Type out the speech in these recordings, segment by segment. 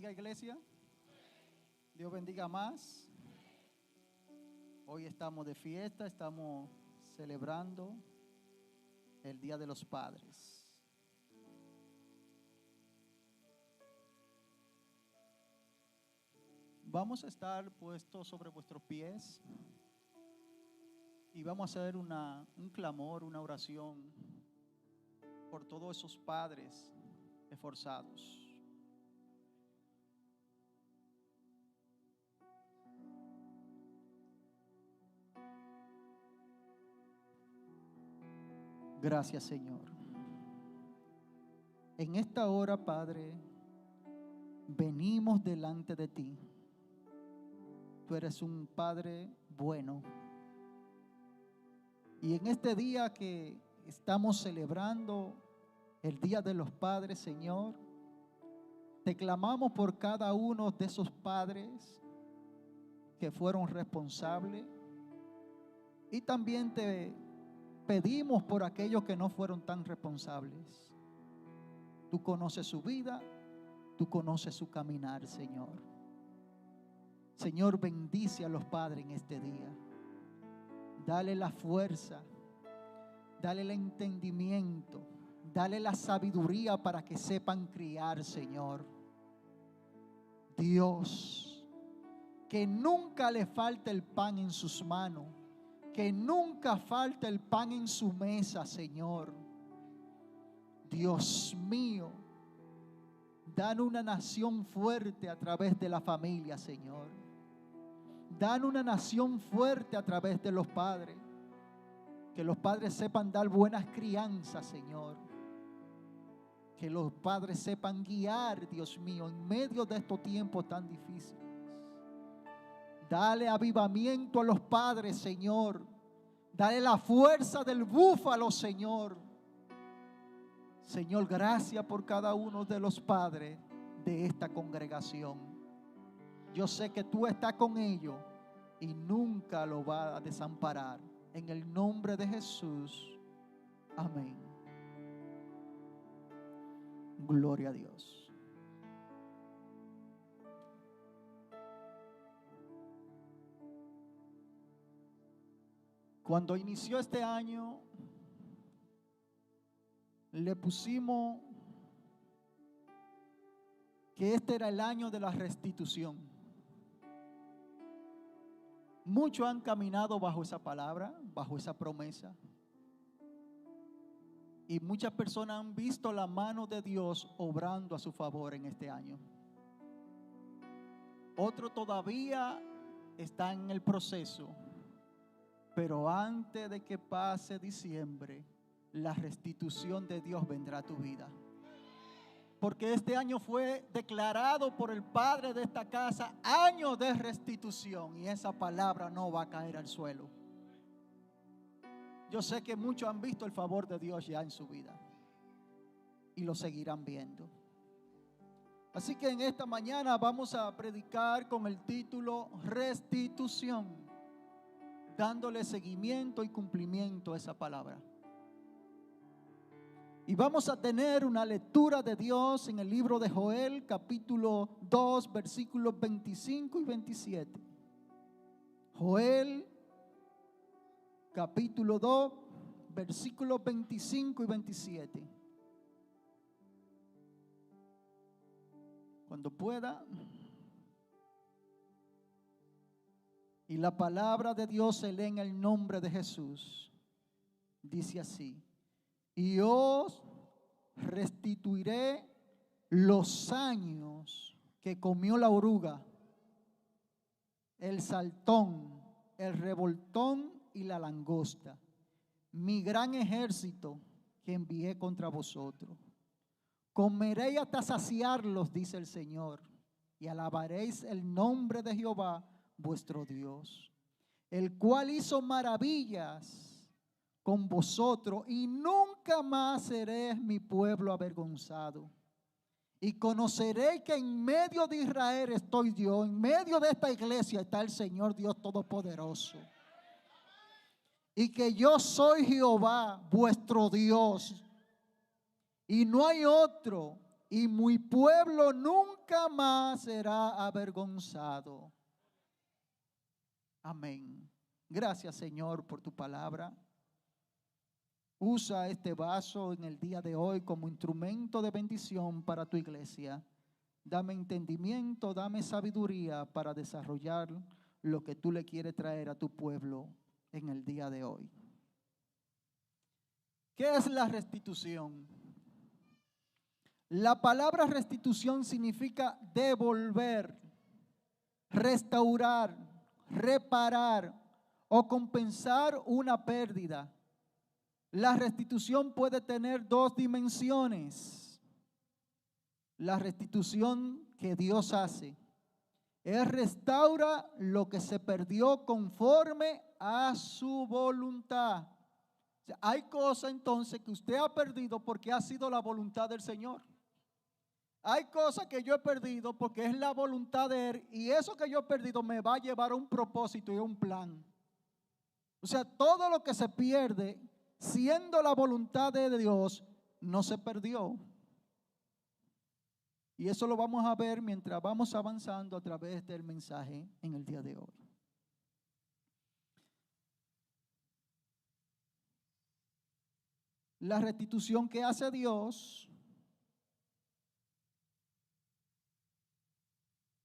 bendiga, iglesia. Dios bendiga más. Hoy estamos de fiesta, estamos celebrando el Día de los Padres. Vamos a estar puestos sobre vuestros pies y vamos a hacer un clamor, una oración por todos esos padres esforzados. Gracias, Señor. En esta hora, Padre, venimos delante de ti. Tú eres un Padre bueno. Y en este día que estamos celebrando el Día de los Padres, Señor, te clamamos por cada uno de esos padres que fueron responsables. Y también te pedimos por aquellos que no fueron tan responsables. Tú conoces su vida, tú conoces su caminar, Señor. Señor, bendice a los padres en este día. Dale la fuerza, dale el entendimiento, dale la sabiduría para que sepan criar, Señor. Dios, que nunca le falte el pan en sus manos. Que nunca falte el pan en su mesa, Señor. Dios mío, danos una nación fuerte a través de la familia, Señor. Danos una nación fuerte a través de los padres. Que los padres sepan dar buenas crianzas, Señor. Que los padres sepan guiar, Dios mío, en medio de estos tiempos tan difíciles. Dale avivamiento a los padres, Señor. Dale la fuerza del búfalo, Señor. Señor, gracias por cada uno de los padres de esta congregación. Yo sé que tú estás con ellos y nunca lo vas a desamparar. En el nombre de Jesús. Amén. Gloria a Dios. Cuando inició este año, le pusimos que este era el año de la restitución. Muchos han caminado bajo esa palabra, bajo esa promesa. Y muchas personas han visto la mano de Dios obrando a su favor en este año. Otros todavía están en el proceso. Pero antes de que pase diciembre, la restitución de Dios vendrá a tu vida. Porque este año fue declarado por el Padre de esta casa año de restitución. Y esa palabra no va a caer al suelo. Yo sé que muchos han visto el favor de Dios ya en su vida. Y lo seguirán viendo. Así que en esta mañana vamos a predicar con el título Restitución. Dándole seguimiento y cumplimiento a esa palabra. Y vamos a tener una lectura de Dios en el libro de Joel, capítulo 2, versículos 25 y 27. Joel, capítulo 2, versículos 25 y 27. Cuando pueda. Y la palabra de Dios se lee en el nombre de Jesús. Dice así: y os restituiré los años que comió la oruga, el saltón, el revoltón y la langosta, mi gran ejército que envié contra vosotros. Comeréis hasta saciarlos, dice el Señor, y alabaréis el nombre de Jehová vuestro Dios, el cual hizo maravillas con vosotros, y nunca más seréis mi pueblo avergonzado. Y conoceréis que en medio de Israel estoy yo, en medio de esta iglesia está el Señor Dios Todopoderoso. Y que yo soy Jehová vuestro Dios, y no hay otro. y mi pueblo nunca más será avergonzado. Amén. Gracias, Señor, por tu palabra. Usa este vaso en el día de hoy como instrumento de bendición para tu iglesia. Dame entendimiento, dame sabiduría para desarrollar lo que tú le quieres traer a tu pueblo en el día de hoy. ¿Qué es la restitución? La palabra restitución significa devolver, restaurar, reparar o compensar una pérdida. La restitución puede tener dos dimensiones. La restitución que Dios hace, Él restaura lo que se perdió conforme a su voluntad. O sea, hay cosas entonces que usted ha perdido porque ha sido la voluntad del Señor. Hay cosas que yo he perdido porque es la voluntad de Él, y eso que yo he perdido me va a llevar a un propósito y a un plan. O sea, todo lo que se pierde, siendo la voluntad de Dios, no se perdió. Y eso lo vamos a ver mientras vamos avanzando a través del mensaje en el día de hoy. La restitución que hace Dios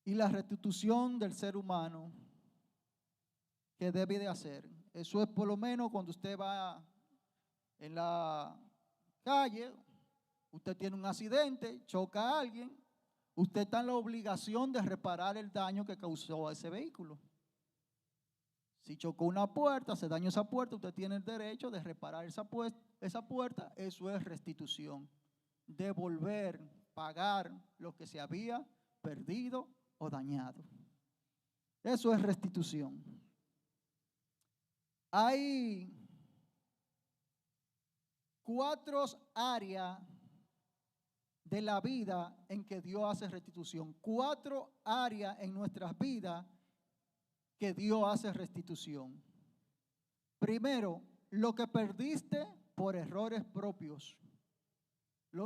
y la restitución del ser humano que debe de hacer. Eso es por lo menos cuando usted va en la calle, usted tiene un accidente, choca a alguien, usted está en la obligación de reparar el daño que causó a ese vehículo. Si chocó una puerta, se dañó esa puerta, usted tiene el derecho de reparar esa puerta. Eso es restitución. Devolver, pagar lo que se había perdido o dañado. Eso es restitución. Hay 4 áreas de la vida en que Dios hace restitución. 4 áreas en nuestras vidas que Dios hace restitución. Primero, lo que perdiste por errores propios.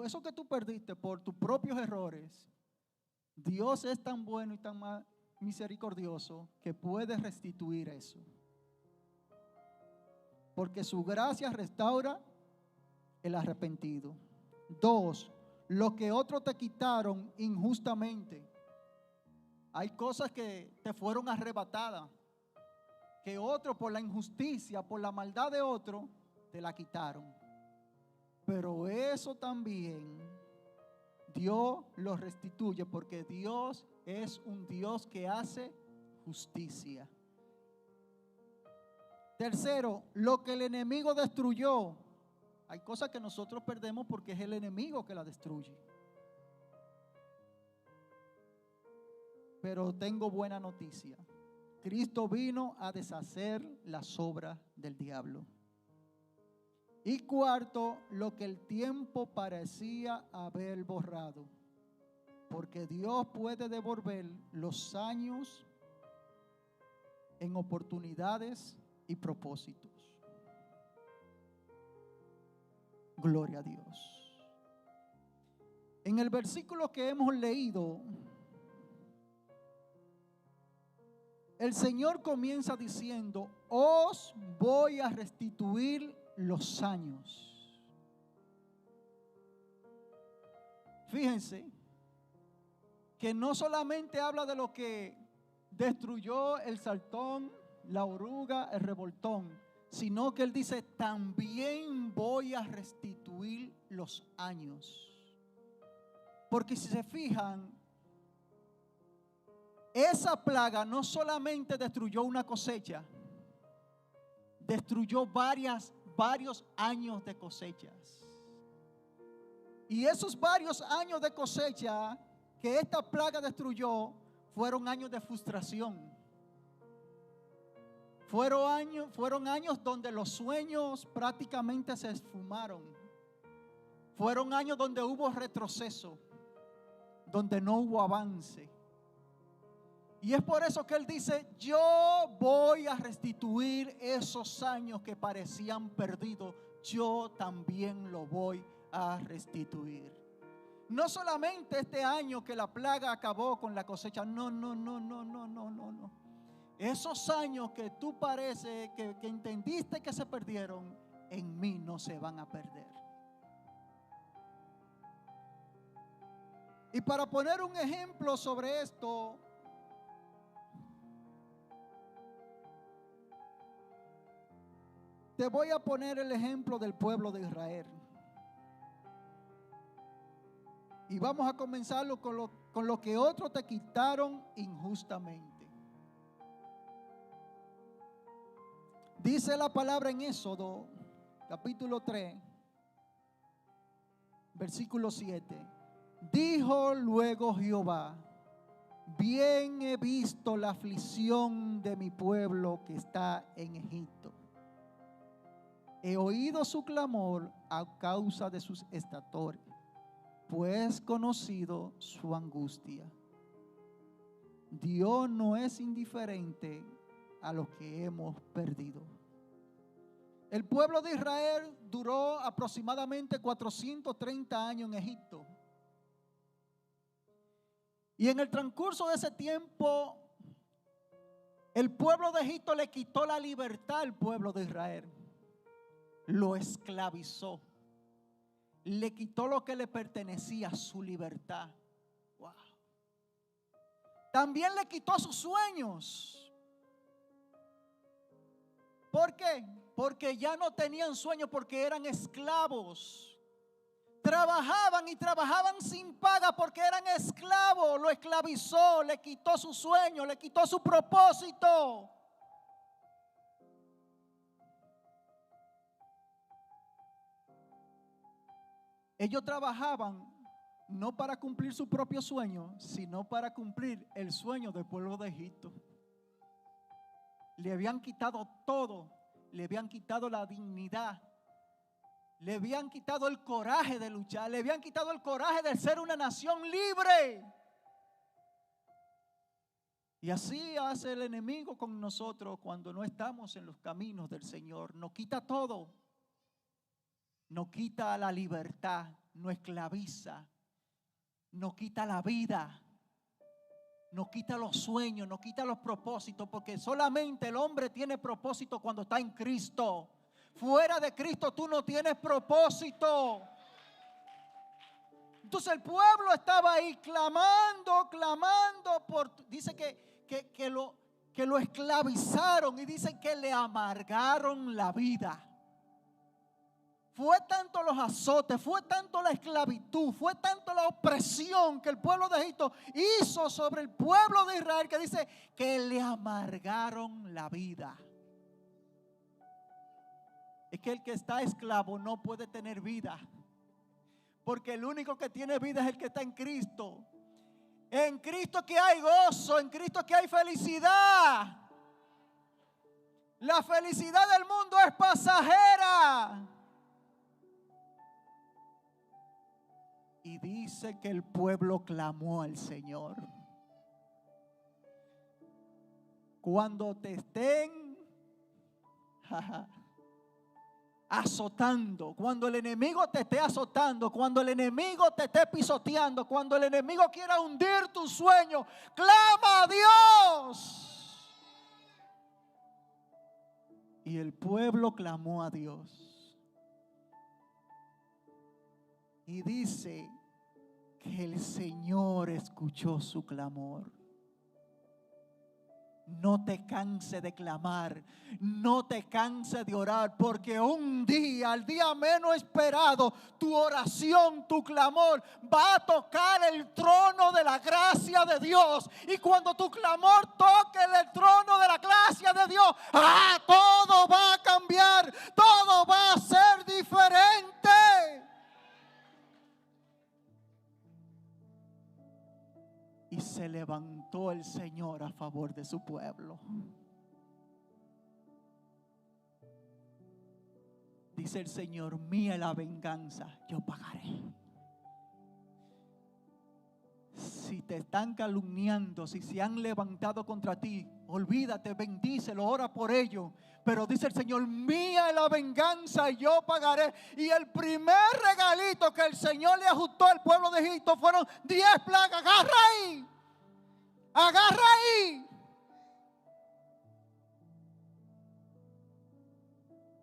Eso que tú perdiste por tus propios errores, Dios es tan bueno y tan misericordioso que puede restituir eso. Porque su gracia restaura el arrepentido. 2, lo que otros te quitaron injustamente. Hay cosas que te fueron arrebatadas, que otros por la injusticia, por la maldad de otro, te la quitaron. Pero eso también Dios lo restituye, porque Dios es un Dios que hace justicia. Tercero, lo que el enemigo destruyó. Hay cosas que nosotros perdemos porque es el enemigo que la destruye. Pero tengo buena noticia. Cristo vino a deshacer las obras del diablo. Y cuarto, lo que el tiempo parecía haber borrado. Porque Dios puede devolver los años en oportunidades y propósitos. Gloria a Dios. En el versículo que hemos leído, el Señor comienza diciendo: os voy a restituir los años. Fíjense que no solamente habla de lo que destruyó el saltón, la oruga, el revoltón, sino que Él dice: también voy a restituir los años. Porque si se fijan, esa plaga no solamente destruyó una cosecha, destruyó varios años de cosechas. Y esos varios años de cosecha que esta plaga destruyó fueron años de frustración. Fueron años donde los sueños prácticamente se esfumaron. Fueron años donde hubo retroceso, donde no hubo avance. Y es por eso que Él dice: yo voy a restituir esos años que parecían perdidos. Yo también lo voy a restituir. No solamente este año que la plaga acabó con la cosecha. No. Esos años que tú parece que entendiste que se perdieron, en mí no se van a perder. Y para poner un ejemplo sobre esto, te voy a poner el ejemplo del pueblo de Israel. Y vamos a comenzarlo con lo que otros te quitaron injustamente. Dice la palabra en Éxodo, capítulo 3, versículo 7. Dijo luego Jehová: bien he visto la aflicción de mi pueblo que está en Egipto. He oído su clamor a causa de sus estaturas, pues conocido su angustia. Dios no es indiferente a lo que hemos perdido. El pueblo de Israel duró aproximadamente 430 años en Egipto. Y en el transcurso de ese tiempo, el pueblo de Egipto le quitó la libertad al pueblo de Israel. Lo esclavizó. Le quitó lo que le pertenecía, su libertad. Wow. También le quitó sus sueños. ¿Por qué? Porque ya no tenían sueño, porque eran esclavos. Trabajaban y trabajaban sin paga porque eran esclavos. Lo esclavizó, le quitó su sueño, le quitó su propósito. Ellos trabajaban no para cumplir su propio sueño, sino para cumplir el sueño del pueblo de Egipto. Le habían quitado todo, le habían quitado la dignidad, le habían quitado el coraje de luchar, le habían quitado el coraje de ser una nación libre. Y así hace el enemigo con nosotros cuando no estamos en los caminos del Señor. Nos quita todo. Nos quita la libertad, nos esclaviza, nos quita la vida, nos quita los sueños, nos quita los propósitos, porque solamente el hombre tiene propósito cuando está en Cristo. Fuera de Cristo tú no tienes propósito. Entonces el pueblo estaba ahí clamando dice que lo esclavizaron y dice que le amargaron la vida. Fue tanto los azotes, fue tanto la esclavitud, fue tanto la opresión que el pueblo de Egipto hizo sobre el pueblo de Israel, que dice que le amargaron la vida. Es que el que está esclavo no puede tener vida, porque el único que tiene vida es el que está en Cristo. En Cristo que hay gozo, en Cristo que hay felicidad. La felicidad del mundo es pasajera. Y dice que el pueblo clamó al Señor. Cuando te estén azotando, cuando el enemigo te esté azotando, cuando el enemigo te esté pisoteando, cuando el enemigo quiera hundir tu sueño, clama a Dios. Y el pueblo clamó a Dios. Y dice que el Señor escuchó su clamor. No te canses de clamar, no te canses de orar, porque un día, al día menos esperado, tu oración, tu clamor va a tocar el trono de la gracia de Dios. Y cuando tu clamor toque el trono de la gracia de Dios, todo va a cambiar, todo va a ser diferente. Y se levantó el Señor a favor de su pueblo. Dice el Señor: mía la venganza, yo pagaré. Si te están calumniando, si se han levantado contra ti, olvídate, bendícelo, ora por ellos. Pero dice el Señor, mía es la venganza y yo pagaré. Y el primer regalito que el Señor le ajustó al pueblo de Egipto fueron 10 plagas. Agarra ahí, agarra ahí.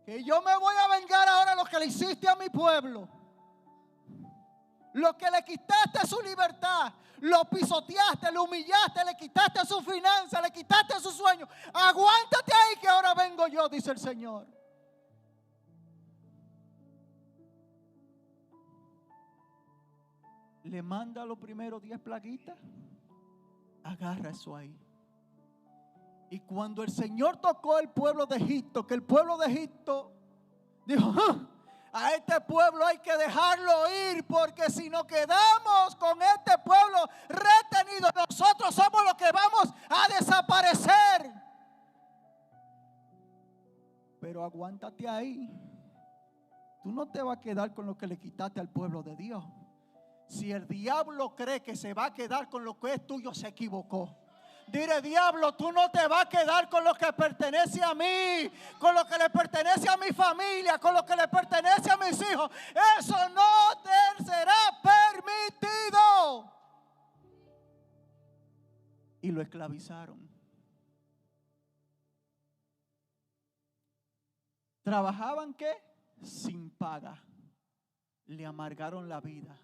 Que yo me voy a vengar ahora lo que le hiciste a mi pueblo. Lo que le quitaste su libertad, lo pisoteaste, lo humillaste, le quitaste su finanza, le quitaste su sueño. Aguántate ahí que ahora vengo yo, dice el Señor. Le manda los primeros 10 plaguitas. Agarra eso ahí. Y cuando el Señor tocó el pueblo de Egipto, que el pueblo de Egipto dijo, a este pueblo hay que dejarlo ir, porque si nos quedamos con este pueblo retenido, nosotros somos los que vamos a desaparecer. Pero aguántate ahí. Tú no te vas a quedar con lo que le quitaste al pueblo de Dios. Si el diablo cree que se va a quedar con lo que es tuyo, se equivocó. Dile, diablo, tú no te vas a quedar con lo que pertenece a mí, con lo que le pertenece a mi familia, con lo que le pertenece a mis hijos. Eso no te será permitido. Y lo esclavizaron. ¿Trabajaban qué? Sin paga. Le amargaron la vida.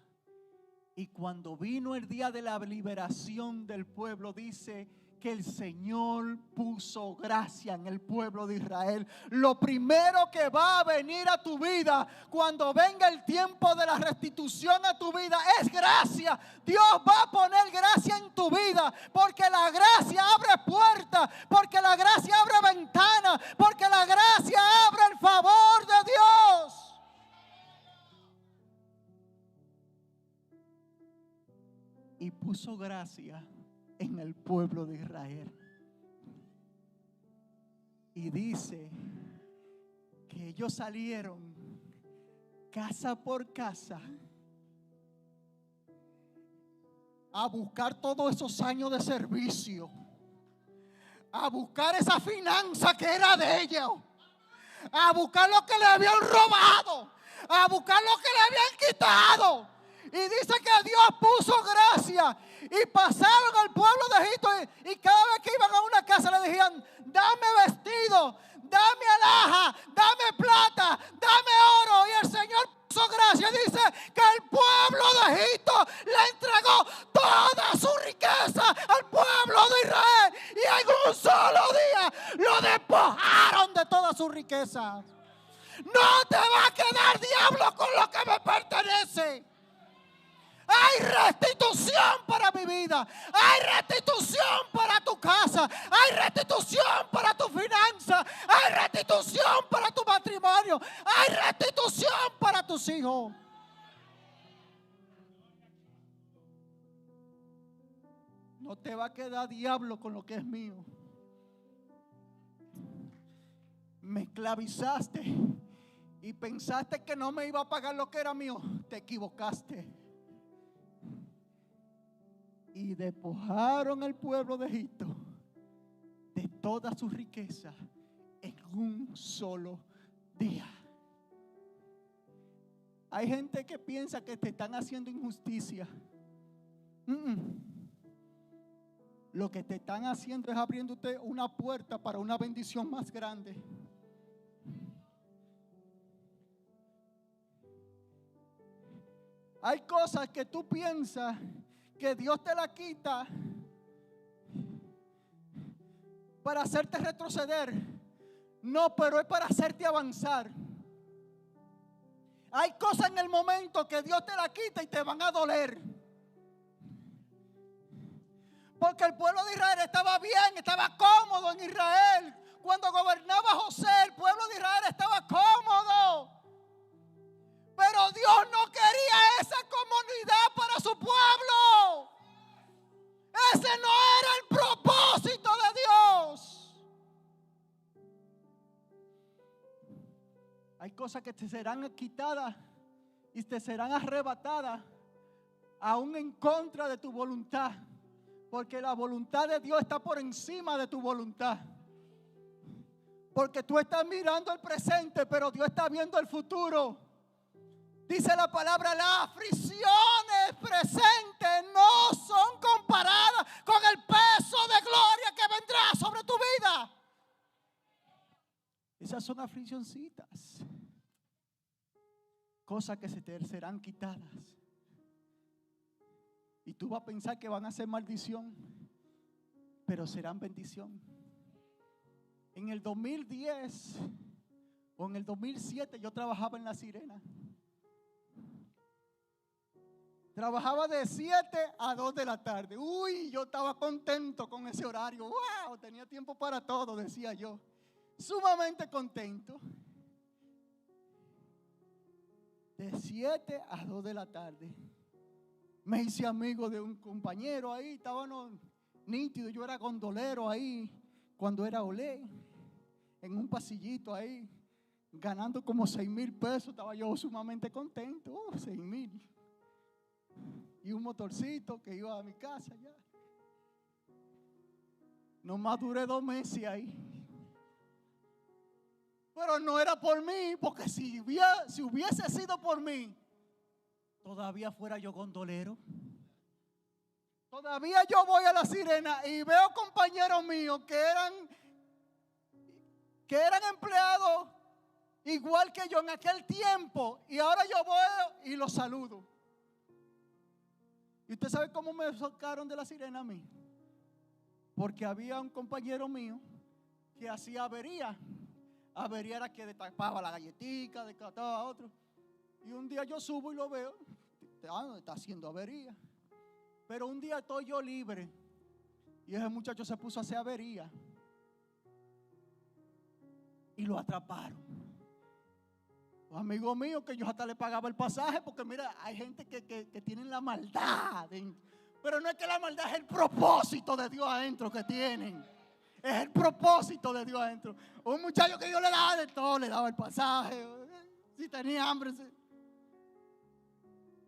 Y cuando vino el día de la liberación del pueblo, dice que el Señor puso gracia en el pueblo de Israel. Lo primero que va a venir a tu vida cuando venga el tiempo de la restitución a tu vida es gracia. Dios va a poner gracia en tu vida, porque la gracia abre puertas, porque la gracia abre ventanas, porque la gracia abre el favor de Dios. Y puso gracia en el pueblo de Israel. Y dice que ellos salieron casa por casa a buscar todos esos años de servicio, a buscar esa finanza que era de ellos, a buscar lo que le habían robado, a buscar lo que le habían quitado. Y dice que Dios puso gracia. Y pasaron al pueblo de Egipto. Y cada vez que iban a una casa le decían, dame vestido, dame alhaja, dame plata, dame oro. Y el Señor puso gracia. Dice que el pueblo de Egipto le entregó toda su riqueza al pueblo de Israel. Y en un solo día lo despojaron de toda su riqueza. No te va a quedar, diablo, con lo que me pertenece. Hay restitución para mi vida. Hay restitución para tu casa. Hay restitución para tu finanza. Hay restitución para tu matrimonio. Hay restitución para tus hijos. No te va a quedar, diablo, con lo que es mío. Me esclavizaste y pensaste que no me iba a pagar lo que era mío. Te equivocaste. Y despojaron al pueblo de Egipto de toda su riqueza en un solo día. Hay gente que piensa que te están haciendo injusticia. Lo que te están haciendo es abriéndote una puerta para una bendición más grande. Hay cosas que tú piensas que Dios te la quita para hacerte retroceder. No, pero es para hacerte avanzar. Hay cosas en el momento que Dios te la quita y te van a doler. Porque el pueblo de Israel estaba bien, estaba cómodo en Israel. Cuando gobernaba José, el pueblo de Israel estaba cómodo. Pero Dios no quería esa comunidad para su pueblo. Ese no era el propósito de Dios. Hay cosas que te serán quitadas y te serán arrebatadas aún en contra de tu voluntad, porque la voluntad de Dios está por encima de tu voluntad. Porque tú estás mirando el presente, pero Dios está viendo el futuro. Dice la palabra, las aflicciones presentes no son comparadas con el peso de gloria que vendrá sobre tu vida. Esas son afliccioncitas, cosas que se te serán quitadas. Y tú vas a pensar que van a ser maldición, pero serán bendición. En el 2010 o en el 2007 yo trabajaba en La Sirena. Trabajaba de 7 a 2 de la tarde. Uy, yo estaba contento con ese horario. Wow, tenía tiempo para todo, decía yo. Sumamente contento. De 7 a 2 de la tarde. Me hice amigo de un compañero ahí. Estábamos nítidos. Yo era gondolero ahí cuando era Olé. En un pasillito ahí. Ganando como 6,000 pesos. Estaba yo sumamente contento. 6,000. Y un motorcito que iba a mi casa ya. Nomás duré 2 meses ahí. Pero no era por mí, porque si hubiese sido por mí, todavía fuera yo gondolero. Todavía yo voy a La Sirena y veo compañeros míos que eran empleados igual que yo en aquel tiempo. Y ahora yo voy y los saludo. ¿Y usted sabe cómo me sacaron de La Sirena a mí? Porque había un compañero mío que hacía avería. Avería era que destapaba la galletica, descartaba a otro. Y un día yo subo y lo veo. Está haciendo avería. Pero un día estoy yo libre. Y ese muchacho se puso a hacer avería. Y lo atraparon. Los amigos míos que yo hasta le pagaba el pasaje. Porque mira, hay gente que tienen la maldad. Pero no es que la maldad, es el propósito de Dios adentro que tienen. Es el propósito de Dios adentro. Un muchacho que Dios le daba de todo, le daba el pasaje. Si tenía hambre.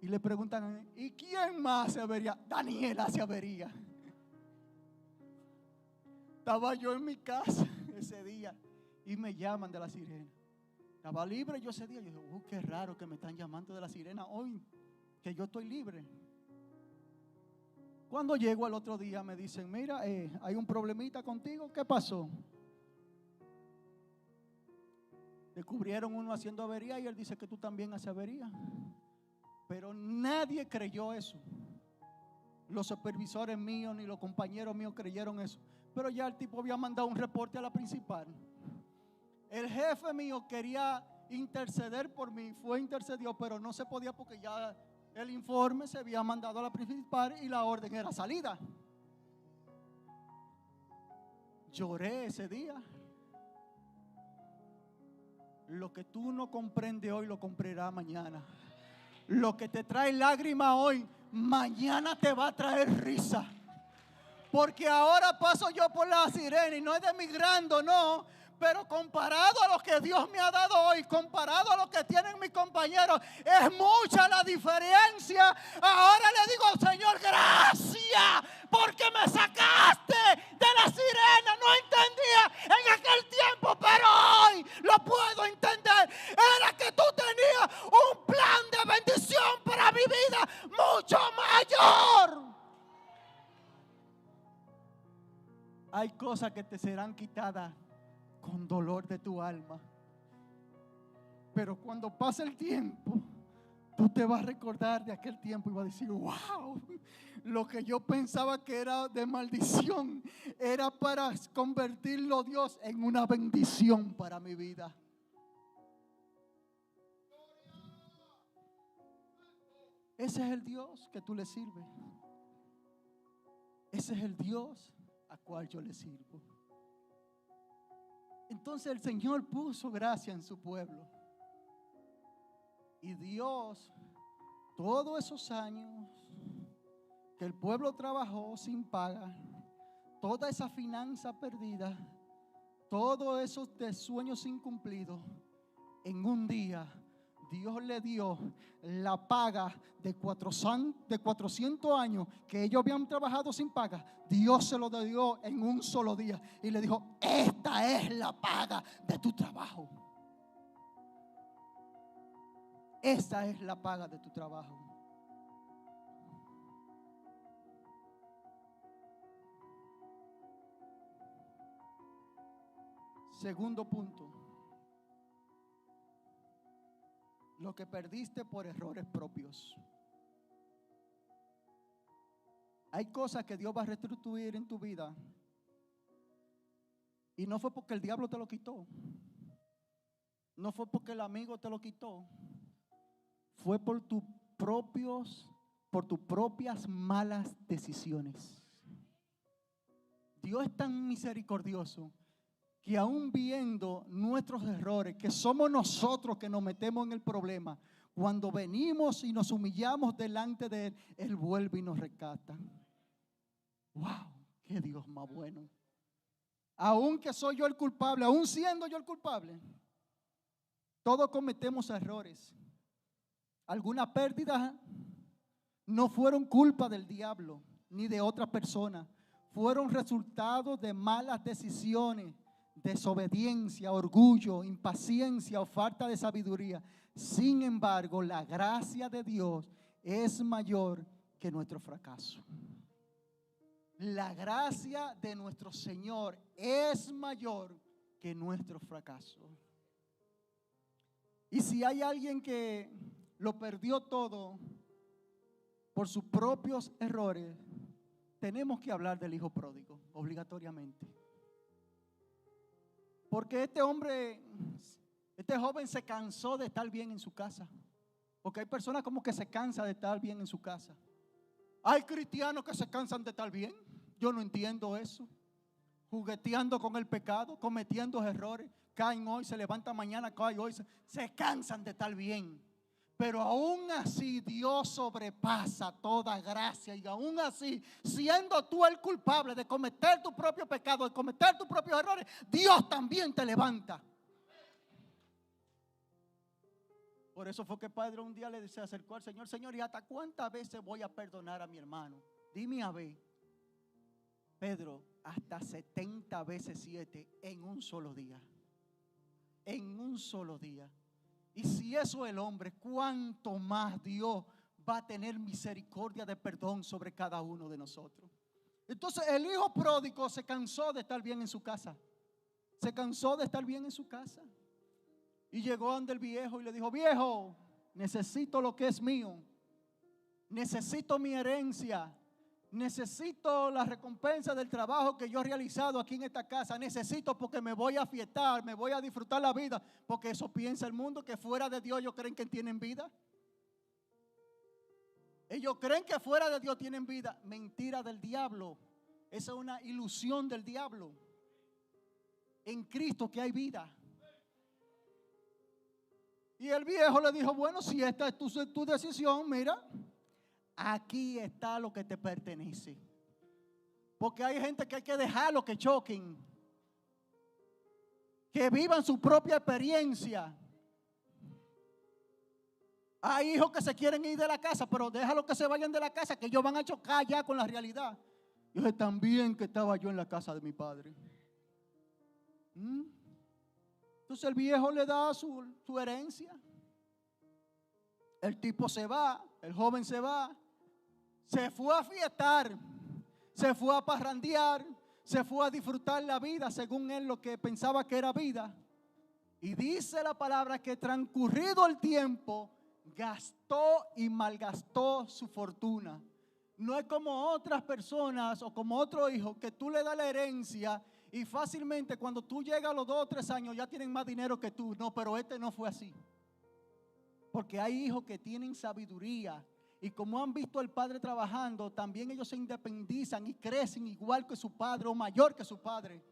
Y le preguntan, ¿y quién más se avería? Daniela se avería. Estaba yo en mi casa ese día y me llaman de La Sirena. Estaba libre yo ese día. Yo digo, qué raro que me están llamando de La Sirena hoy, que yo estoy libre. Cuando llego al otro día me dicen, mira, hay un problemita contigo, ¿qué pasó? Descubrieron uno haciendo avería y él dice que tú también haces avería. Pero nadie creyó eso. Los supervisores míos ni los compañeros míos creyeron eso. Pero ya el tipo había mandado un reporte a la principal. El jefe mío quería interceder por mí, intercedió, pero no se podía porque ya el informe se había mandado a la principal y la orden era salida. Lloré ese día. Lo que tú no comprendes hoy lo comprenderás mañana. Lo que te trae lágrimas hoy, mañana te va a traer risa. Porque ahora paso yo por La Sirena y no es denigrando, no. Pero comparado a lo que Dios me ha dado hoy, comparado a lo que tienen mis compañeros, es mucha la diferencia. Ahora le digo, Señor, gracias, porque me sacaste de La Sirena. No entendía en aquel tiempo, pero hoy lo puedo entender. Era que tú tenías un plan de bendición para mi vida mucho mayor. Hay cosas que te serán quitadas con dolor de tu alma. Pero cuando pase el tiempo, tú te vas a recordar de aquel tiempo y vas a decir, wow, lo que yo pensaba que era de maldición, era para convertirlo, Dios, en una bendición para mi vida. Ese es el Dios que tú le sirves. Ese es el Dios a cual yo le sirvo. Entonces el Señor puso gracia en su pueblo. Y Dios, todos esos años que el pueblo trabajó sin paga, toda esa finanza perdida, todos esos sueños incumplidos, en un día Dios le dio la paga de 400 años que ellos habían trabajado sin paga. Dios se lo dio en un solo día y le dijo: esta es la paga de tu trabajo. Esta es la paga de tu trabajo. Segundo punto: lo que perdiste por errores propios. Hay cosas que Dios va a restituir en tu vida y no fue porque el diablo te lo quitó, no fue porque el amigo te lo quitó, fue por tus propias malas decisiones. Dios es tan misericordioso que aún viendo nuestros errores, que somos nosotros que nos metemos en el problema, cuando venimos y nos humillamos delante de Él, Él vuelve y nos rescata. ¡Wow! ¡Qué Dios más bueno! Aún que soy yo el culpable, aún siendo yo el culpable, todos cometemos errores. Algunas pérdidas no fueron culpa del diablo ni de otra persona, fueron resultado de malas decisiones, desobediencia, orgullo, impaciencia o falta de sabiduría. Sin embargo, la gracia de Dios es mayor que nuestro fracaso. La gracia de nuestro Señor es mayor que nuestro fracaso. Y si hay alguien que lo perdió todo por sus propios errores, tenemos que hablar del hijo pródigo, obligatoriamente. Porque este joven se cansó de estar bien en su casa. Porque hay personas como que se cansan de estar bien en su casa. Hay cristianos que se cansan de estar bien. Yo no entiendo eso. Jugueteando con el pecado, cometiendo errores. Caen hoy, se levantan mañana, caen hoy. Se cansan de estar bien. Pero aún así Dios sobrepasa toda gracia. Y aún así, siendo tú el culpable de cometer tu propio pecado, de cometer tus propios errores, Dios también te levanta. Por eso fue que Pedro un día se acercó al Señor: Señor, ¿y hasta cuántas veces voy a perdonar a mi hermano? Dime a ver. Pedro, hasta 70 veces 7 en un solo día. En un solo día. Y si eso es el hombre, ¿cuánto más Dios va a tener misericordia de perdón sobre cada uno de nosotros? Entonces el hijo pródigo se cansó de estar bien en su casa. Se cansó de estar bien en su casa. Y llegó ante el viejo y le dijo: viejo, necesito lo que es mío. Necesito mi herencia. Necesito la recompensa del trabajo que yo he realizado aquí en esta casa. Necesito, porque me voy a fiestar, me voy a disfrutar la vida. Porque eso piensa el mundo, que fuera de Dios ellos creen que tienen vida. Ellos creen que fuera de Dios tienen vida. Mentira del diablo. Esa es una ilusión del diablo. En Cristo que hay vida. Y el viejo le dijo: bueno, si esta es tu decisión, mira, aquí está lo que te pertenece. Porque hay gente que hay que dejarlo que choquen, que vivan su propia experiencia. Hay hijos que se quieren ir de la casa, pero déjalo que se vayan de la casa, que ellos van a chocar ya con la realidad. Yo dije: también que estaba yo en la casa de mi padre. Entonces el viejo le da su herencia. El tipo se va, el joven se va. Se fue a fiestar, se fue a parrandear, se fue a disfrutar la vida según él lo que pensaba que era vida. Y dice la palabra que transcurrido el tiempo, gastó y malgastó su fortuna. No es como otras personas o como otro hijo que tú le das la herencia y fácilmente cuando tú llegas a los 2 o 3 años ya tienen más dinero que tú. No, pero este no fue así. Porque hay hijos que tienen sabiduría. Y como han visto al padre trabajando, también ellos se independizan y crecen igual que su padre o mayor que su padre.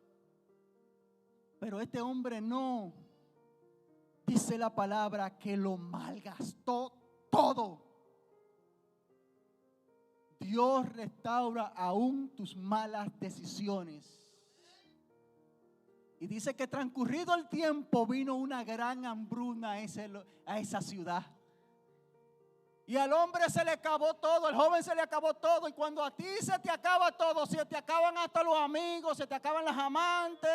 Pero este hombre no. Dice la palabra que lo malgastó todo. Dios restaura aún tus malas decisiones. Y dice que transcurrido el tiempo vino una gran hambruna a esa ciudad. Y al hombre se le acabó todo, al joven se le acabó todo. Y cuando a ti se te acaba todo, se te acaban hasta los amigos, se te acaban las amantes.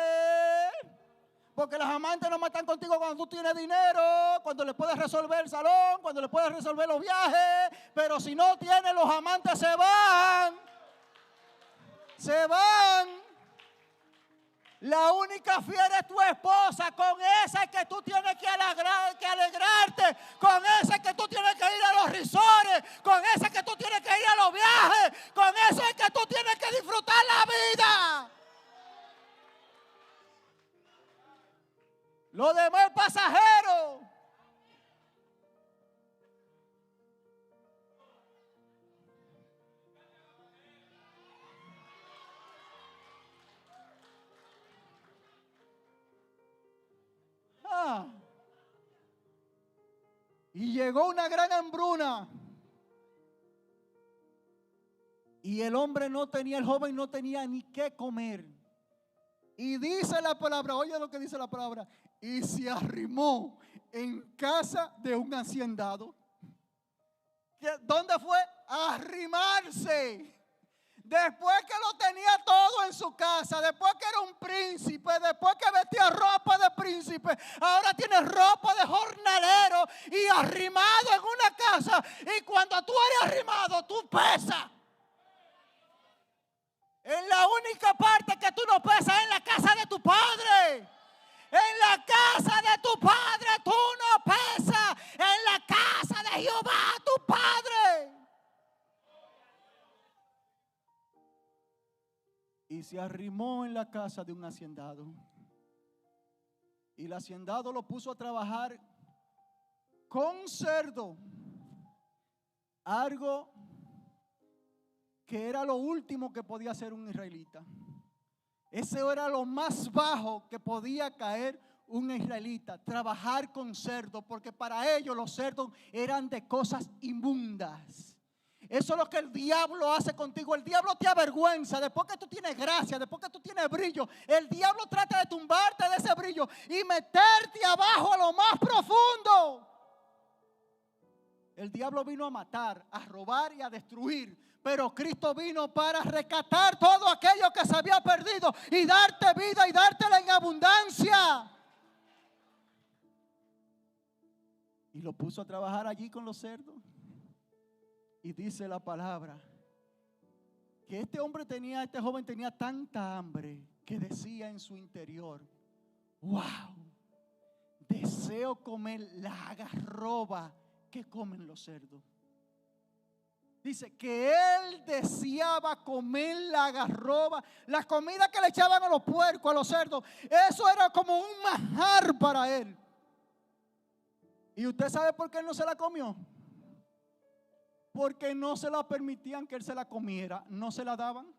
Porque las amantes no están contigo cuando tú tienes dinero, cuando le puedes resolver el salón, cuando le puedes resolver los viajes. Pero si no tienes, los amantes se van. Se van. La única fiel es tu esposa. Con esa es que tú tienes que alegrarte. Con esa es que tú tienes que ir a los resorts. Con esa es que tú tienes que ir a los viajes. Con esa es que tú tienes que disfrutar la vida. Lo demás es pasajero. Y llegó una gran hambruna. Y el hombre no tenía, el joven no tenía ni qué comer. Y dice la palabra, oye lo que dice la palabra. Y se arrimó en casa de un haciendado. ¿Dónde fue? A arrimarse. Después que lo tenía todo en su casa, después que era un príncipe, después que vestía ropa de príncipe, ahora tiene ropa de jornalero y arrimado en una casa. Y cuando tú eres arrimado, tú pesas. En la única parte que tú no pesas es en la casa de tu padre. En la casa de tu padre tú no pesas. En la casa de Jehová tu padre. Y se arrimó en la casa de un haciendado. Y el haciendado lo puso a trabajar con cerdo. Algo que era lo último que podía hacer un israelita. Ese era lo más bajo que podía caer un israelita. Trabajar con cerdo, porque para ellos los cerdos eran de cosas inmundas. Eso es lo que el diablo hace contigo. El diablo te avergüenza. Después que tú tienes gracia, después que tú tienes brillo, el diablo trata de tumbarte de ese brillo y meterte abajo a lo más profundo. El diablo vino a matar, a robar y a destruir. Pero Cristo vino para rescatar todo aquello que se había perdido y darte vida y dártela en abundancia. Y lo puso a trabajar allí con los cerdos. Y dice la palabra que este joven tenía tanta hambre que decía en su interior: wow, deseo comer la algarroba que comen los cerdos. Dice que él deseaba comer la algarroba, la comida que le echaban a los puercos, a los cerdos. Eso era como un manjar para él. ¿Y usted sabe por qué él no se la comió? Porque no se la permitían que él se la comiera, no se la daban.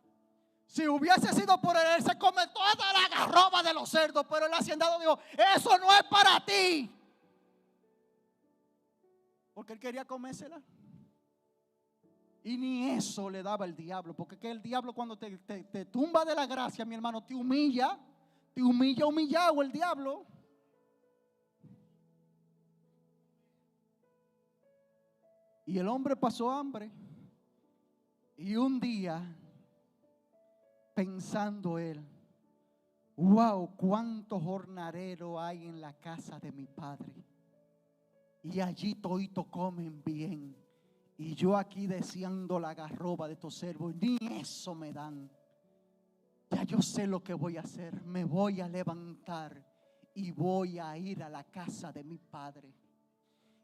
Si hubiese sido por él se come toda la algarroba de los cerdos, pero el hacendado dijo: eso no es para ti. Porque él quería comérsela. Y ni eso le daba el diablo, porque que el diablo cuando te tumba de la gracia, mi hermano, te humilla humillado el diablo. Y el hombre pasó hambre. Y un día, pensando él: wow, cuántos jornaleros hay en la casa de mi padre. Y allí toditos comen bien. Y yo aquí deseando la algarroba de estos cerdos, ni eso me dan. Ya yo sé lo que voy a hacer. Me voy a levantar y voy a ir a la casa de mi padre.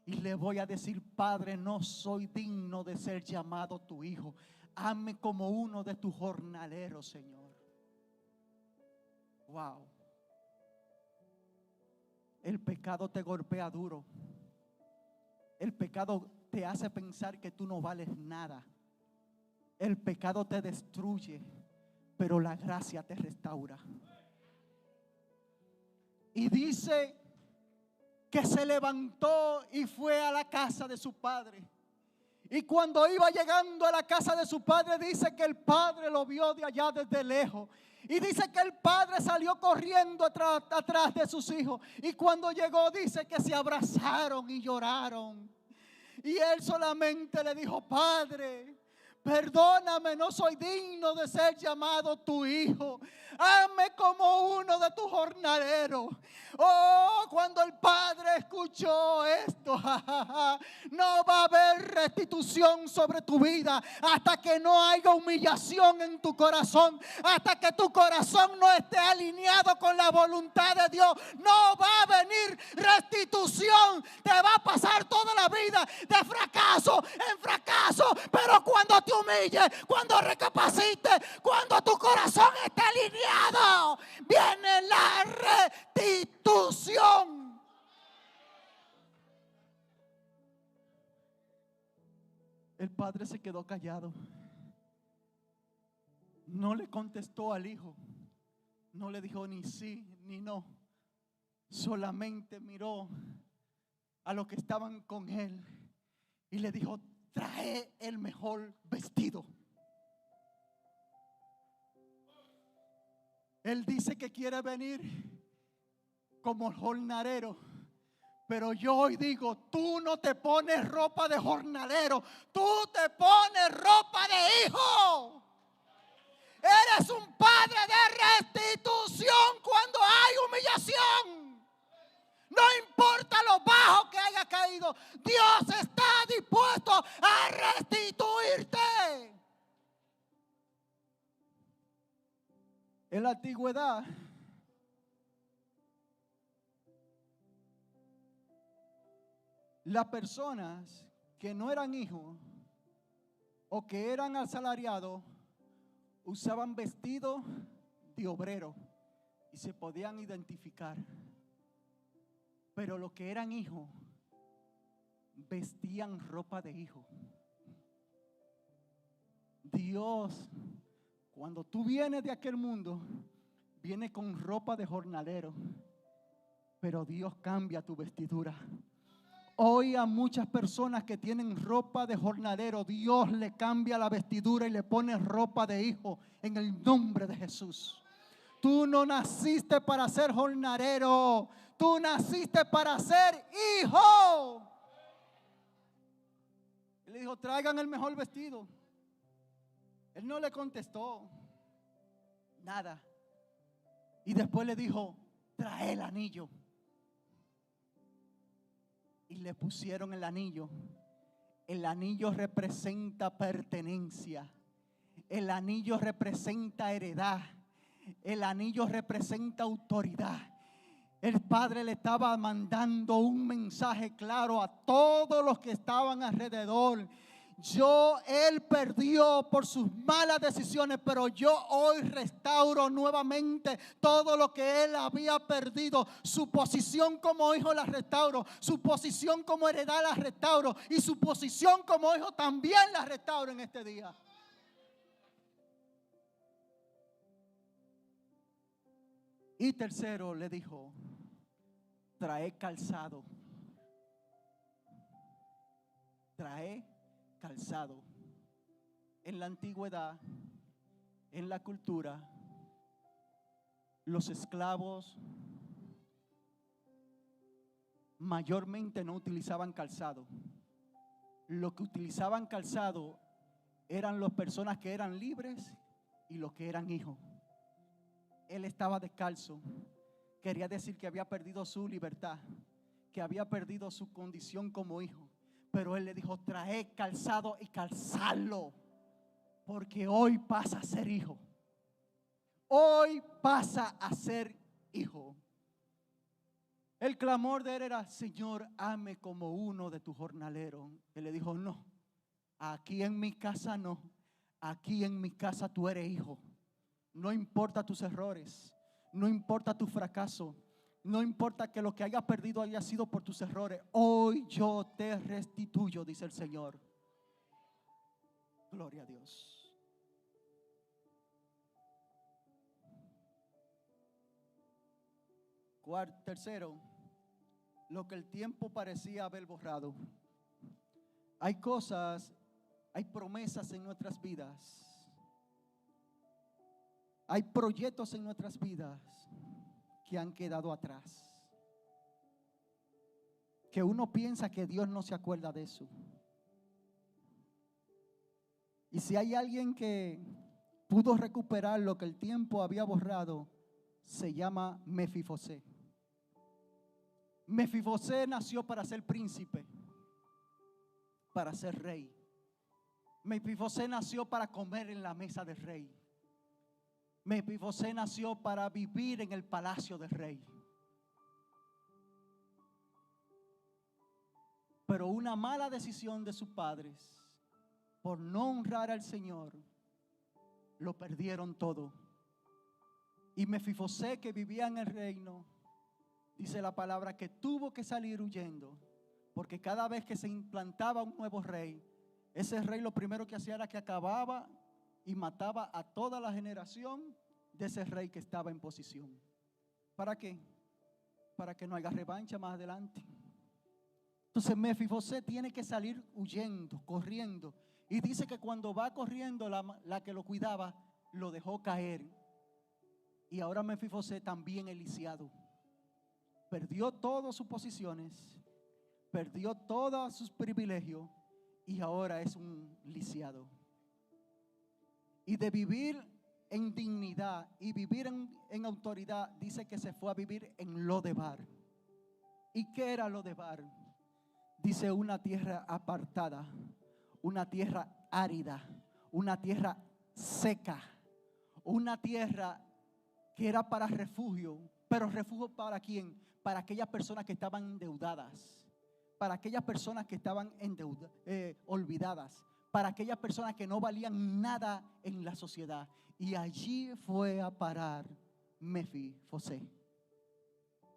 Y le voy a decir: Padre, no soy digno de ser llamado tu hijo. Hazme como uno de tus jornaleros, Señor. Wow. El pecado te golpea duro. El pecado te hace pensar que tú no vales nada. El pecado te destruye, pero la gracia te restaura. Y dice que se levantó y fue a la casa de su padre. Y cuando iba llegando a la casa de su padre, dice que el padre lo vio de allá desde lejos. Y dice que el padre salió corriendo atrás de sus hijos. Y cuando llegó, dice que se abrazaron y lloraron. Y él solamente le dijo: Padre, perdóname, no soy digno de ser llamado tu hijo. Hazme como uno de tus jornaleros. Oh, cuando el padre escuchó esto, no va a haber restitución sobre tu vida hasta que no haya humillación en tu corazón, hasta que tu corazón no esté alineado con la voluntad de Dios. No va a venir restitución. Te va a pasar toda la vida de fracaso en fracaso, pero cuando te humilles, cuando recapacites, cuando tu corazón esté alineado, viene la restitución. El padre se quedó callado. No le contestó al hijo. No le dijo ni sí ni no. Solamente miró a los que estaban con él y le dijo: trae el mejor vestido. Él dice que quiere venir como jornalero, pero yo hoy digo: tú no te pones ropa de jornalero, tú te pones ropa de hijo. Eres un padre de restitución cuando hay humillación. No importa lo bajo que haya caído, Dios está dispuesto a restituirte. En la antigüedad, las personas que no eran hijos o que eran asalariados usaban vestidos de obrero y se podían identificar. Pero los que eran hijos vestían ropa de hijo. Dios, cuando tú vienes de aquel mundo, viene con ropa de jornalero, pero Dios cambia tu vestidura. Hoy a muchas personas que tienen ropa de jornalero, Dios le cambia la vestidura y le pone ropa de hijo en el nombre de Jesús. Tú no naciste para ser jornalero, tú naciste para ser hijo. Él le dijo: traigan el mejor vestido. Él no le contestó nada. Y después le dijo: trae el anillo. Y le pusieron el anillo. El anillo representa pertenencia. El anillo representa heredad. El anillo representa autoridad. El padre le estaba mandando un mensaje claro a todos los que estaban alrededor. Él perdió por sus malas decisiones, pero yo hoy restauro nuevamente todo lo que él había perdido. Su posición como hijo la restauro, su posición como heredad la restauro, y su posición como hijo también la restauro en este día. Y tercero le dijo: trae calzado. Trae calzado. En la antigüedad, en la cultura, los esclavos mayormente no utilizaban calzado. Lo que utilizaban calzado eran las personas que eran libres y los que eran hijos. Él estaba descalzo. Quería decir que había perdido su libertad, que había perdido su condición como hijo. Pero él le dijo: trae calzado y calzarlo, porque hoy pasa a ser hijo. Hoy pasa a ser hijo. El clamor de él era: Señor, hazme como uno de tus jornaleros. Él le dijo: no, aquí en mi casa no. Aquí en mi casa tú eres hijo. No importa tus errores, no importa tu fracaso, no importa que lo que hayas perdido haya sido por tus errores. Hoy yo te restituyo, dice el Señor. Gloria a Dios. Tercero, lo que el tiempo parecía haber borrado. Hay cosas Hay promesas en nuestras vidas. Hay proyectos en nuestras vidas que han quedado atrás. Que uno piensa que Dios no se acuerda de eso. Y si hay alguien que pudo recuperar lo que el tiempo había borrado, se llama Mefibosé. Mefibosé nació para ser príncipe, para ser rey. Mefibosé nació para comer en la mesa del rey. Mefibosé nació para vivir en el palacio del rey. Pero una mala decisión de sus padres, por no honrar al Señor, lo perdieron todo. Y Mefibosé, que vivía en el reino, dice la palabra que tuvo que salir huyendo, porque cada vez que se implantaba un nuevo rey, ese rey lo primero que hacía era que acababa y mataba a toda la generación de ese rey que estaba en posición. ¿Para qué? Para que no haya revancha más adelante. Entonces Mefibosé tiene que salir huyendo, corriendo. Y dice que cuando va corriendo, la que lo cuidaba lo dejó caer. Y ahora Mefibosé también es lisiado. Perdió todas sus posiciones, perdió todos sus privilegios y ahora es un lisiado. Y de vivir en dignidad y vivir en autoridad, dice que se fue a vivir en Lodebar. ¿Y qué era Lodebar? Dice una tierra apartada, una tierra árida, una tierra seca, una tierra que era para refugio. Pero refugio ¿para quién? Para aquellas personas que estaban endeudadas, para aquellas personas que estaban olvidadas, para aquellas personas que no valían nada en la sociedad. Y allí fue a parar Mefibosé.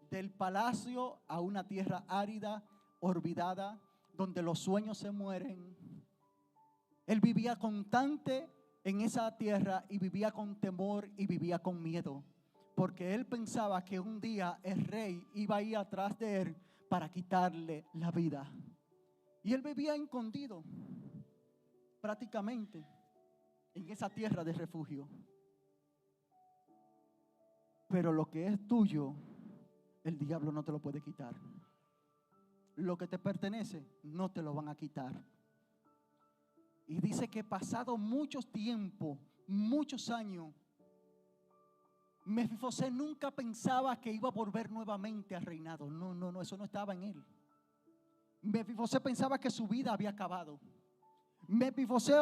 Del palacio a una tierra árida, olvidada, donde los sueños se mueren. Él vivía constante en esa tierra y vivía con temor y vivía con miedo, porque él pensaba que un día el rey iba a ir atrás de él para quitarle la vida. Y él vivía escondido prácticamente en esa tierra de refugio. Pero lo que es tuyo, el diablo no te lo puede quitar. Lo que te pertenece, no te lo van a quitar. Y dice que pasado muchos tiempos, muchos años, Mefibosé nunca pensaba que iba a volver nuevamente al reinado. No, eso no estaba en él. Mefibosé pensaba que su vida había acabado. Mefibosé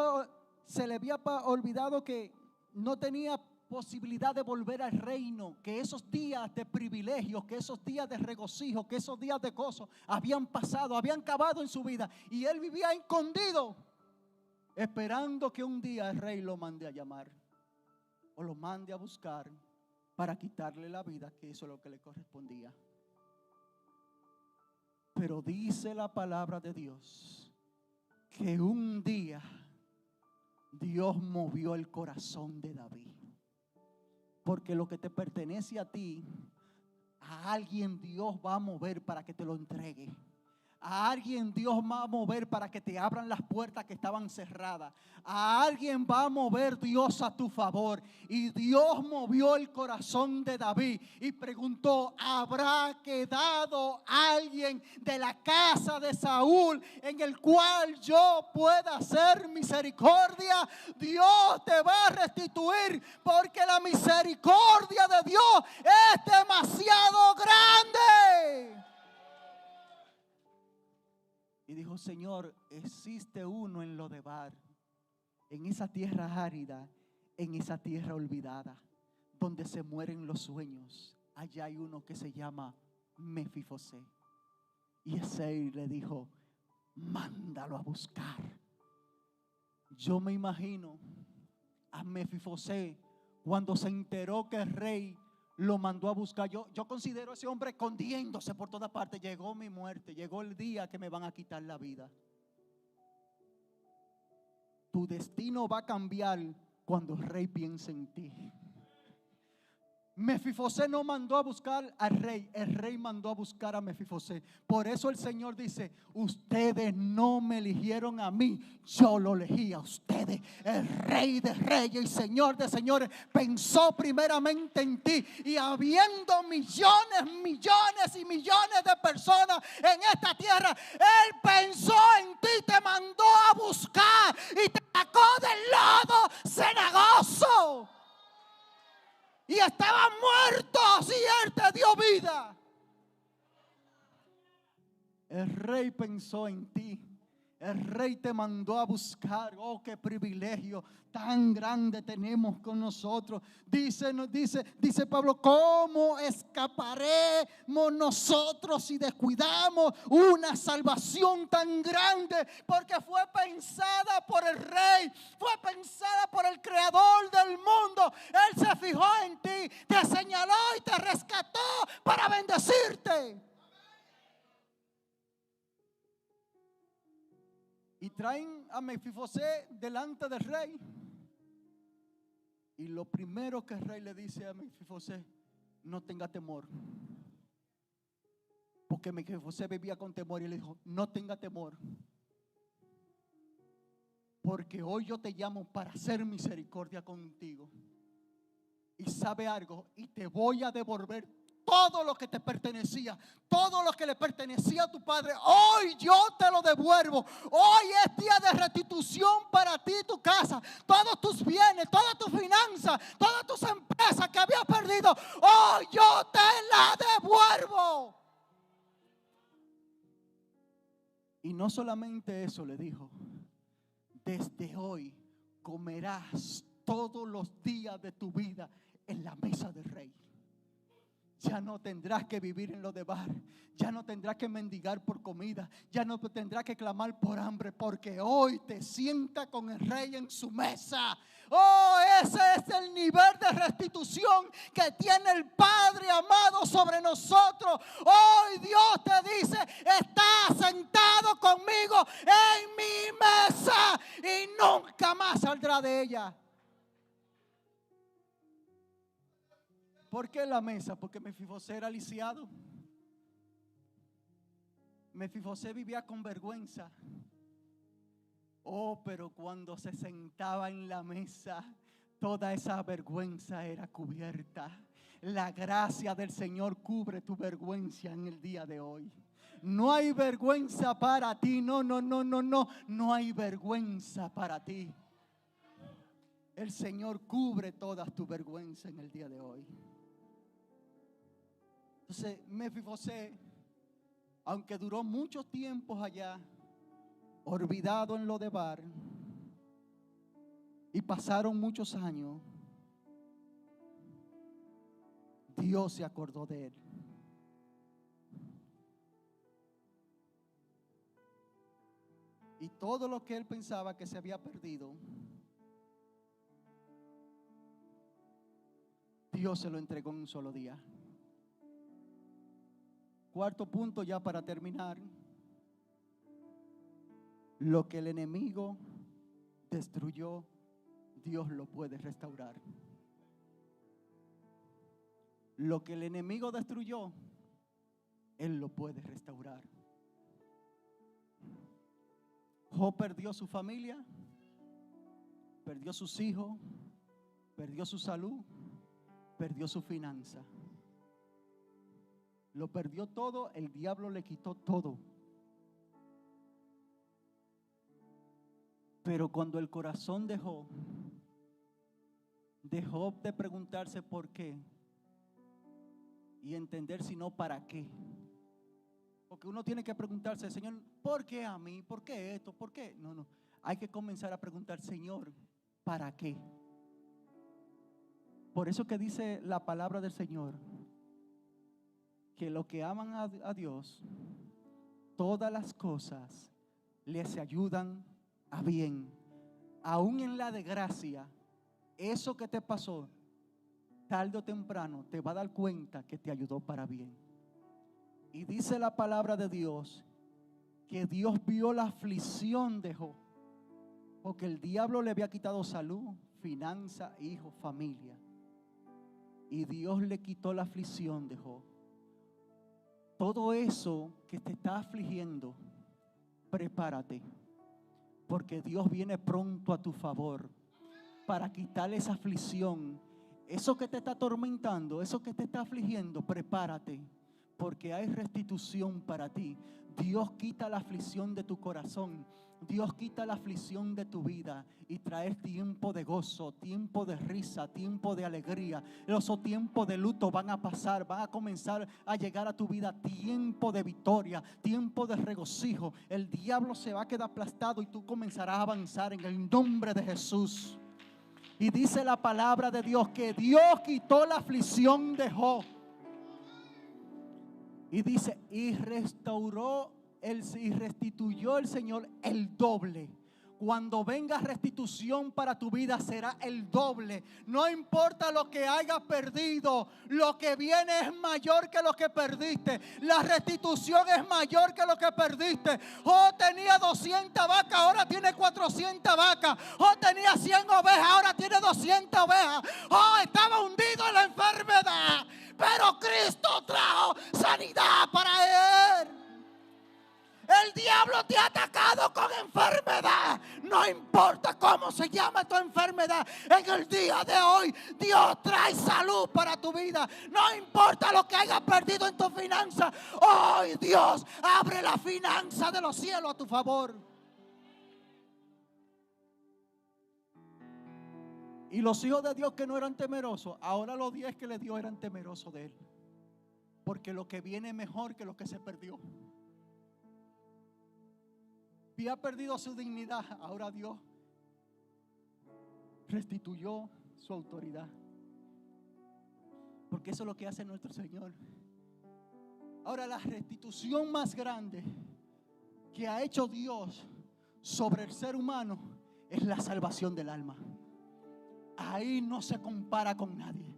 se le había olvidado que no tenía posibilidad de volver al reino, que esos días de privilegio, que esos días de regocijo, que esos días de gozo habían pasado, habían acabado en su vida. Y él vivía escondido, esperando que un día el rey lo mande a llamar o lo mande a buscar para quitarle la vida, que eso es lo que le correspondía. Pero dice la palabra de Dios que un día Dios movió el corazón de David. Porque lo que te pertenece a ti, a alguien Dios va a mover para que te lo entregue. A alguien Dios va a mover para que te abran las puertas que estaban cerradas. A alguien va a mover Dios a tu favor. Y Dios movió el corazón de David y preguntó: ¿habrá quedado alguien de la casa de Saúl en el cual yo pueda hacer misericordia? Dios te va a restituir, porque la misericordia de Dios es demasiado grande. Y dijo: Señor, existe uno en Lodebar, en esa tierra árida, en esa tierra olvidada, donde se mueren los sueños. Allá hay uno que se llama Mefibosé. Y Esaí le dijo: mándalo a buscar. Yo me imagino a Mefibosé cuando se enteró que el rey lo mandó a buscar. Yo considero a ese hombre escondiéndose por toda parte. Llegó mi muerte, llegó el día que me van a quitar la vida. Tu destino va a cambiar cuando el rey piense en ti. Mefibosé no mandó a buscar al rey, el rey mandó a buscar a Mefibosé. Por eso el Señor dice: ustedes no me eligieron a mí, yo lo elegí a ustedes. El Rey de reyes y Señor de señores pensó primeramente en ti, y habiendo millones, millones y millones de personas en esta tierra, Él pensó en ti, te mandó a buscar y te sacó del lodo cenagoso. Y estaban muertos y Él te dio vida. El Rey pensó en ti. El Rey te mandó a buscar. Oh, qué privilegio tan grande tenemos con nosotros. Dice Pablo: ¿cómo escaparemos nosotros si descuidamos una salvación tan grande? Porque fue pensada por el Rey, fue pensada por el Creador del mundo. Él se fijó en ti, te señaló y te rescató para bendecirte. Y traen a Mefibosé delante del rey. Y lo primero que el rey le dice a Mefibosé: no tenga temor. Porque Mefibosé vivía con temor, y le dijo: no tenga temor, porque hoy yo te llamo para hacer misericordia contigo. Y sabe algo, y te voy a devolver todo lo que te pertenecía, todo lo que le pertenecía a tu padre. Hoy yo te lo devuelvo. Hoy es día de restitución para ti y tu casa. Todos tus bienes, todas tus finanzas, todas tus empresas que habías perdido, hoy yo te la devuelvo. Y no solamente eso le dijo: desde hoy comerás todos los días de tu vida en la mesa del rey. Ya no tendrás que vivir en lo de bar, ya no tendrás que mendigar por comida, ya no tendrás que clamar por hambre, porque hoy te sienta con el rey en su mesa. Oh, ese es el nivel de restitución que tiene el Padre amado sobre nosotros. Hoy Dios te dice: estás sentado conmigo en mi mesa y nunca más saldrá de ella. ¿Por qué la mesa? Porque Mefibosé era lisiado. Mefibosé vivía con vergüenza. Oh, pero cuando se sentaba en la mesa, toda esa vergüenza era cubierta. La gracia del Señor cubre tu vergüenza en el día de hoy. No hay vergüenza para ti. No hay vergüenza para ti. El Señor cubre todas tus vergüenzas en el día de hoy. Entonces Mefibosé, aunque duró muchos tiempos allá, olvidado en lo de bar, y pasaron muchos años, Dios se acordó de él. Y todo lo que él pensaba que se había perdido, Dios se lo entregó en un solo día. Cuarto punto, ya para terminar: lo que el enemigo destruyó, Dios lo puede restaurar. Lo que el enemigo destruyó, Él lo puede restaurar. Job perdió su familia, perdió sus hijos, perdió su salud, perdió su finanza. Lo perdió todo, el diablo le quitó todo. Pero cuando el corazón de Job dejó de preguntarse por qué y entender sino para qué. Porque uno tiene que preguntarse: Señor, ¿por qué a mí? ¿Por qué esto? ¿Por qué? No. Hay que comenzar a preguntar: Señor, ¿para qué? Por eso que dice la palabra del Señor, que los que aman a Dios, todas las cosas les ayudan a bien. Aún en la desgracia, eso que te pasó, tarde o temprano te va a dar cuenta que te ayudó para bien. Y dice la palabra de Dios que Dios vio la aflicción de Job, porque el diablo le había quitado salud, finanza, hijos, familia. y Dios le quitó la aflicción de Job. Todo eso que te está afligiendo, prepárate, porque Dios viene pronto a tu favor para quitarle esa aflicción. Eso que te está atormentando, eso que te está afligiendo, prepárate, porque hay restitución para ti. Dios quita la aflicción de tu corazón. Dios quita la aflicción de tu vida y trae tiempo de gozo, tiempo de risa, tiempo de alegría. Esos tiempos de luto van a pasar, van a comenzar a llegar a tu vida tiempo de victoria, tiempo de regocijo. El diablo se va a quedar aplastado y tú comenzarás a avanzar en el nombre de Jesús. Y dice la palabra de Dios que Dios quitó la aflicción de Job. Y dice, y restituyó el Señor el doble. Cuando venga restitución para tu vida será el doble. No importa lo que hayas perdido, lo que viene es mayor que lo que perdiste. La restitución es mayor que lo que perdiste. Tenía 200 vacas, ahora tiene 400 vacas. Tenía 100 ovejas, ahora tiene 200 ovejas. Estaba hundido en la enfermedad, pero Cristo trajo sanidad para él. El diablo te ha atacado con enfermedad. No importa cómo se llama tu enfermedad, en el día de hoy Dios trae salud para tu vida. No importa lo que hayas perdido en tu finanza, hoy Dios abre la finanza de los cielos a tu favor. Y los hijos de Dios que no eran temerosos, ahora los 10 que le dio eran temerosos de él, porque lo que viene es mejor que lo que se perdió. Había perdido su dignidad, ahora Dios restituyó su autoridad, porque eso es lo que hace nuestro Señor. Ahora, la restitución más grande que ha hecho Dios sobre el ser humano es la salvación del alma. Ahí no se compara con nadie.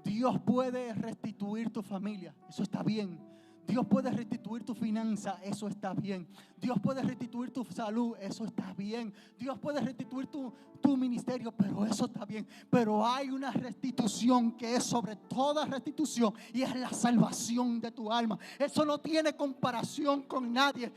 Dios puede restituir tu familia, eso está bien. Dios puede restituir tu finanza, eso está bien. Dios puede restituir tu salud, eso está bien. Dios puede restituir tu ministerio, pero eso está bien. Pero hay una restitución que es sobre toda restitución, y es la salvación de tu alma. Eso no tiene comparación con nadie.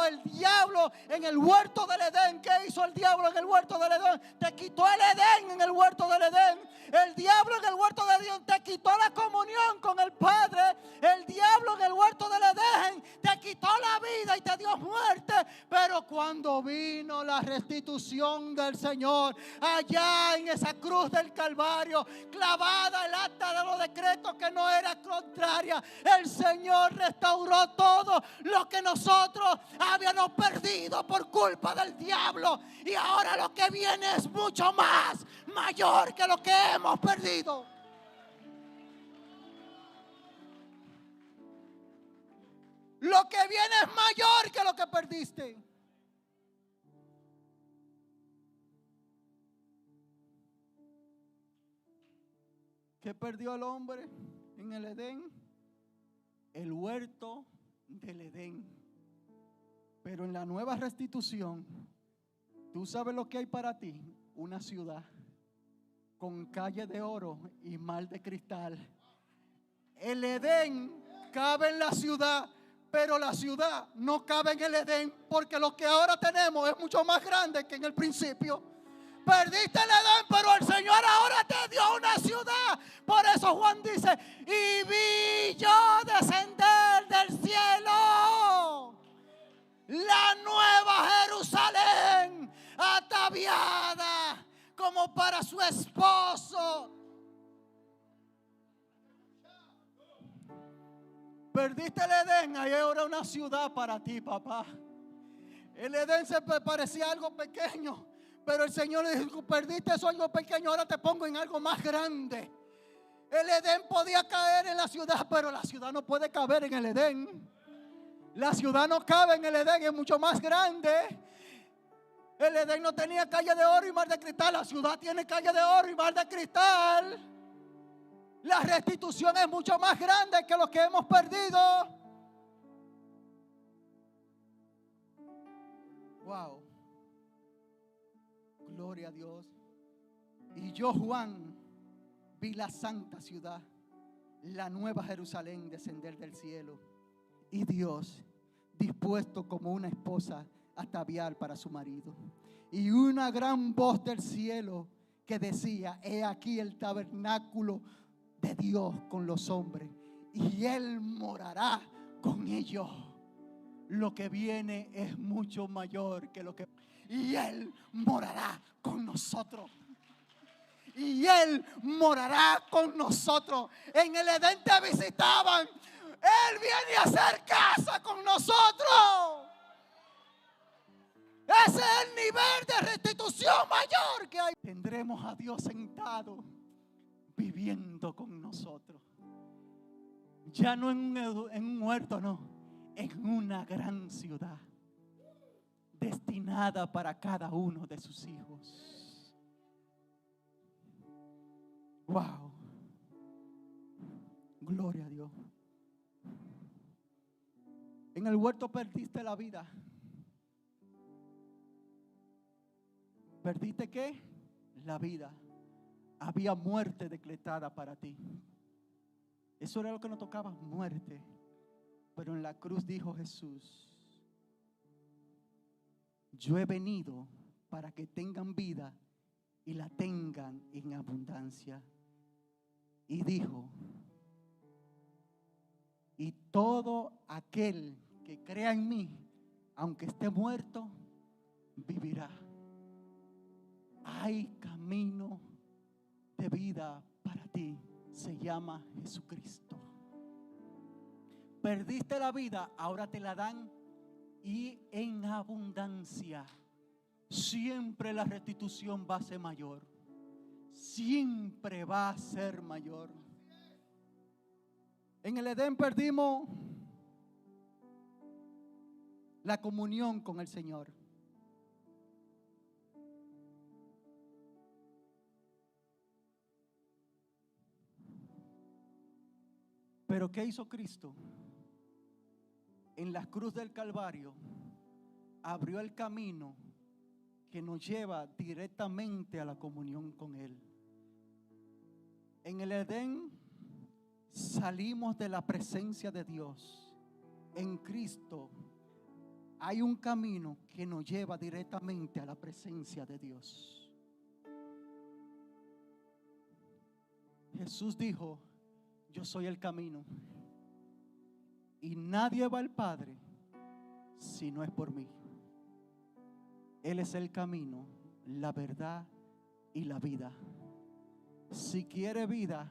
El diablo en el huerto del Edén, ¿qué hizo el diablo en el huerto del Edén? Te quitó el Edén en el huerto del Edén. El diablo en el huerto del Edén te quitó la comunión con el Padre. El diablo en el huerto del Edén te quitó la vida y te dio muerte. Pero cuando vino la restitución del Señor, allá en esa cruz del Calvario, clavada el acta de los decretos que no era contraria, el Señor restauró todo lo que nosotros habíamos perdido por culpa del diablo. Y ahora lo que viene es mucho más mayor que lo que hemos perdido. Lo que viene es mayor que lo que perdiste. ¿Qué perdió el hombre en el Edén? El huerto del Edén. Pero en la nueva restitución, ¿tú sabes lo que hay para ti? Una ciudad con calle de oro y mar de cristal. El Edén cabe en la ciudad, pero la ciudad no cabe en el Edén, porque lo que ahora tenemos es mucho más grande que en el principio. Perdiste el Edén, pero el Señor ahora te dio una ciudad. Por eso Juan dice: y vi yo descender del cielo la nueva Jerusalén, ataviada como para su esposo. Perdiste el Edén, hay ahora una ciudad para ti, papá. El Edén se parecía a algo pequeño, pero el Señor le dijo: perdiste eso, algo pequeño, ahora te pongo en algo más grande. El Edén podía caer en la ciudad, pero la ciudad no puede caber en el Edén. La ciudad no cabe en el Edén, es mucho más grande. El Edén no tenía calle de oro y mar de cristal. La ciudad tiene calle de oro y mar de cristal. La restitución es mucho más grande que lo que hemos perdido. Wow. Gloria a Dios. Y yo, Juan, vi la santa ciudad, la nueva Jerusalén descender del cielo, y Dios dispuesto como una esposa a ataviar para su marido. Y una gran voz del cielo que decía: he aquí el tabernáculo de Dios con los hombres, y Él morará con ellos. Lo que viene es mucho mayor que lo que... Y Él morará con nosotros. Y Él morará con nosotros. En el Edén te visitaban. Él viene a hacer casa con nosotros. Ese es el nivel de restitución mayor que hay. Tendremos a Dios sentado, viviendo con nosotros. Ya no en un huerto, no. En una gran ciudad, destinada para cada uno de sus hijos. Wow. Gloria a Dios. En el huerto perdiste la vida. ¿Perdiste qué? La vida. Había muerte decretada para ti. Eso era lo que nos tocaba, muerte. Pero en la cruz dijo Jesús: yo he venido para que tengan vida y la tengan en abundancia. Y dijo: y todo aquel que crea en mí, aunque esté muerto, vivirá. Hay camino de vida para ti. Se llama Jesucristo. Perdiste la vida, ahora te la dan y en abundancia. Siempre la restitución va a ser mayor. Siempre va a ser mayor. En el Edén perdimos la comunión con el Señor. Pero ¿qué hizo Cristo? En la cruz del Calvario abrió el camino que nos lleva directamente a la comunión con Él. En el Edén salimos de la presencia de Dios. En Cristo hay un camino que nos lleva directamente a la presencia de Dios. Jesús dijo: yo soy el camino y nadie va al Padre si no es por mí. Él es el camino, la verdad y la vida. Si quiere vida,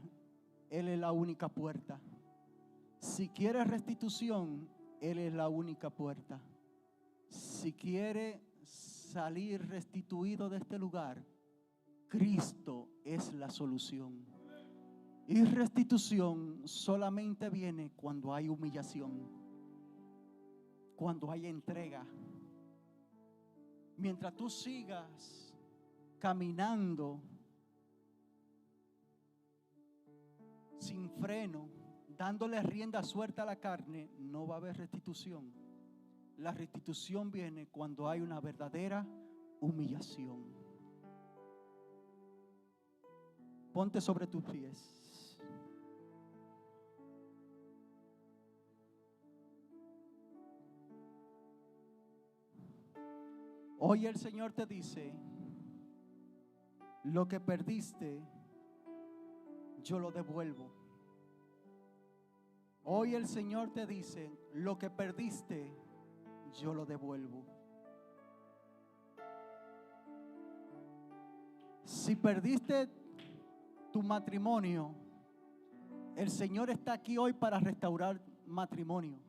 Él es la única puerta. Si quiere restitución, Él es la única puerta. Si quiere salir restituido de este lugar, Cristo es la solución. Y restitución solamente viene cuando hay humillación, cuando hay entrega. Mientras tú sigas caminando sin freno, dándole rienda suelta a la carne, no va a haber restitución. La restitución viene cuando hay una verdadera humillación. Ponte sobre tus pies. Hoy el Señor te dice: lo que perdiste, yo lo devuelvo. Hoy el Señor te dice: lo que perdiste, yo lo devuelvo. Si perdiste tu matrimonio, el Señor está aquí hoy para restaurar matrimonio.